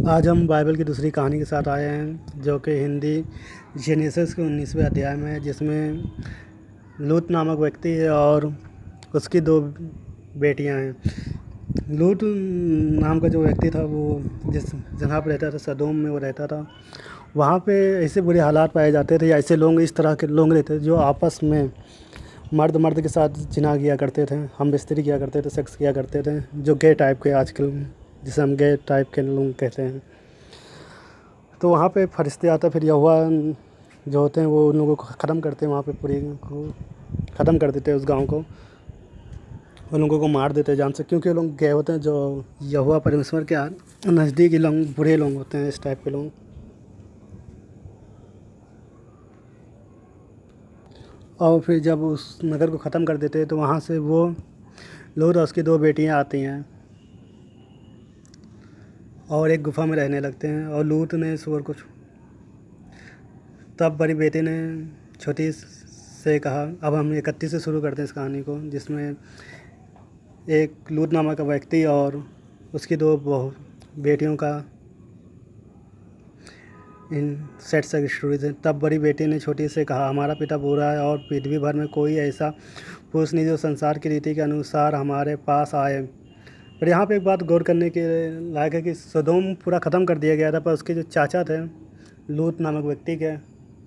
आज हम बाइबल की दूसरी कहानी के साथ आए हैं जो कि हिंदी जेनेसिस के 19वें अध्याय में है, जिसमें लूत नामक व्यक्ति है और उसकी दो बेटियां हैं। लूत नाम का जो व्यक्ति था वो जिस जगह पर रहता था, सदोम में वो रहता था। वहाँ पे ऐसे बुरे हालात पाए जाते थे, या ऐसे लोग, इस तरह के लोग रहते थे जो आपस में मर्द मर्द के साथ जिना किया करते थे, हम बिस्तरी किया करते थे, सेक्स किया करते थे, जो गे टाइप के आजकल जिसे हम गे टाइप के लोग कहते हैं। तो वहाँ पे फरिश्ते आते, फिर यहोवा जो होते हैं वो उन लोगों को ख़त्म करते हैं, वहाँ पे पूरी को ख़त्म कर देते हैं, उस गांव को, उन लोगों को मार देते हैं जान से, क्योंकि वो लोग गए होते हैं जो यहोवा परमेश्वर के नज़दीकी लोग, बुरे लोग होते हैं, इस टाइप के लोग। और फिर जब उस नगर को ख़त्म कर देते हैं तो वहाँ से वो लूत और उसकी दो बेटियाँ आती हैं और एक गुफा में रहने लगते हैं। और लूत ने सूअर को तब बड़ी बेटी ने छोटी से कहा। अब हम 31 से शुरू करते हैं इस कहानी को, जिसमें एक लूत नामक का व्यक्ति और उसकी दो बेटियों का इन सेट से स्टोरीज है। तब बड़ी बेटी ने छोटी से कहा, हमारा पिता बूढ़ा है और पृथ्वी भर में कोई ऐसा पुरुष नहीं जो संसार की रीति के अनुसार हमारे पास आए। पर यहाँ पे एक बात गौर करने के लायक है कि सदोम पूरा ख़त्म कर दिया गया था, पर उसके जो चाचा थे लूत नामक व्यक्ति के,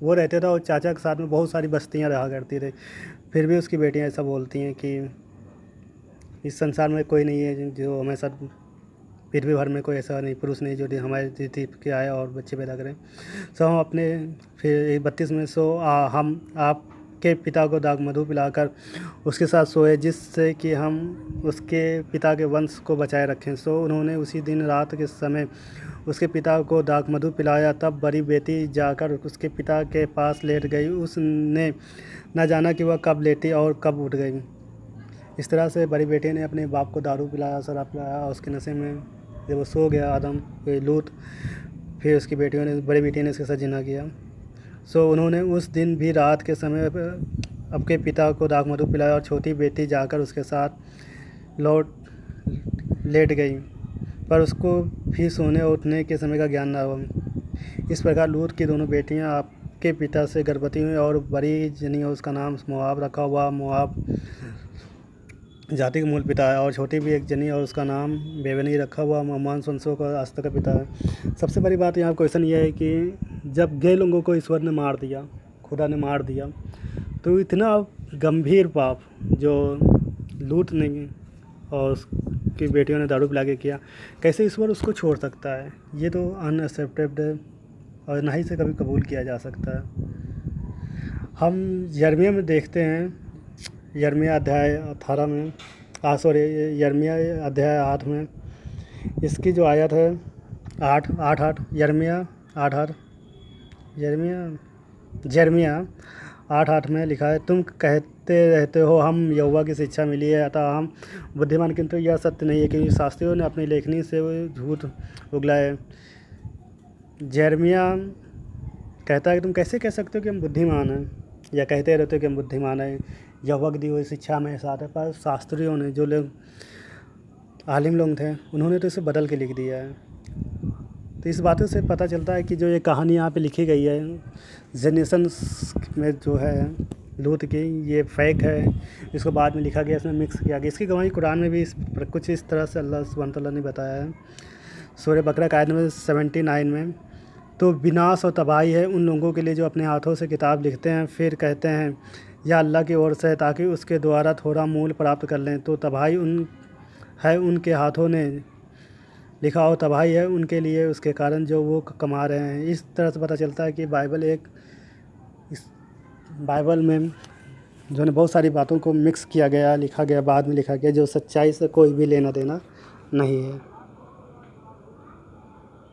वो रहते थे और चाचा के साथ में बहुत सारी बस्तियाँ रहा करती थी। फिर भी उसकी बेटियाँ ऐसा बोलती हैं कि इस संसार में कोई नहीं है जो हमेशा, पृथ्वी भर में कोई ऐसा नहीं पुरुष नहीं जो हमारे रीति के आए और बच्चे पैदा करें। सो हम अपने फिर 32 में हम आपके पिता को दाग मधु पिलाकर उसके साथ सोए, जिससे कि हम उसके पिता के वंश को बचाए रखें। सो उन्होंने उसी दिन रात के समय उसके पिता को दाग मधु पिलाया। तब बड़ी बेटी जाकर उसके पिता के पास लेट गई। उसने न जाना कि वह कब लेटी और कब उठ गई। इस तरह से बड़ी बेटी ने अपने बाप को दारू पिलाया, शराब पिलाया, और उसके नशे में जब वो सो गया आदम लूत, फिर उसकी बेटियों ने, बड़ी बेटी ने उसके साथ जिना किया। सो उन्होंने उस दिन भी रात के समय अपने पिता को दाग मधु पिलाया और छोटी बेटी जाकर उसके साथ लौट लेट गई, पर उसको भी सोने और उठने के समय का ज्ञान न हुआ। इस प्रकार लूत की दोनों बेटियां आपके पिता से गर्भवती हुई और बड़ी जनी, उसका नाम मोआब रखा हुआ। मोआब जाति का मूल पिता है। और छोटी भी एक जनी और उसका नाम बेबनी रखा हुआ। महमान वंशों का आस्था का पिता है। सबसे बड़ी बात यहाँ क्वेश्चन ये है कि जब गए लोगों को ईश्वर ने मार दिया, खुदा ने मार दिया, तो इतना गंभीर पाप जो लूत ने और उसकी बेटियों ने दारू पिला के किया, कैसे ईश्वर उसको छोड़ सकता है? ये तो अनएक्सेप्टेबल है और ना ही से कभी कबूल किया जा सकता है। हम यिर्मयाह में देखते हैं, यिर्मयाह अध्याय 18 में, यिर्मयाह अध्याय 8 में इसकी जो आयत है 8 यिर्मयाह 8 यिर्मयाह 8 में लिखा है, तुम कहते रहते हो हम यहोवा की शिक्षा मिली है अतः हम बुद्धिमान, किंतु यह सत्य नहीं है क्योंकि शास्त्रियों ने अपनी लेखनी से झूठ उगलाए। यिर्मयाह कहता है कि तुम कैसे कह सकते हो कि हम बुद्धिमान हैं, या कहते रहते हो कि हम बुद्धिमान हैं, यहोवा की दी हुई शिक्षा में साथ है। पर शास्त्रियों ने, जो लोग आलिम लोग थे, उन्होंने तो इसे बदल के लिख दिया है। तो इस बातों से पता चलता है कि जो ये कहानी यहाँ पे लिखी गई है जेनेसिस में जो है लूत की, ये फेक है। इसको बाद में लिखा गया, इसमें मिक्स किया गया। इसकी गवाही कुरान में भी कुछ इस तरह से अल्लाह सुब्हान तआला ने बताया है, सूरह बकरा का आयत नंबर 79 में। तो विनाश और तबाही है उन लोगों के लिए जो अपने हाथों से किताब लिखते हैं, फिर कहते हैं यह अल्लाह की ओर से है ताकि उसके द्वारा थोड़ा मूल प्राप्त कर लें। तो तबाही उनके हाथों ने लिखा, और तबाही है उनके लिए उसके कारण जो वो कमा रहे हैं। इस तरह से पता चलता है कि इस बाइबल में जो है बहुत सारी बातों को मिक्स किया गया, लिखा गया, बाद में लिखा गया, जो सच्चाई से कोई भी लेना देना नहीं है।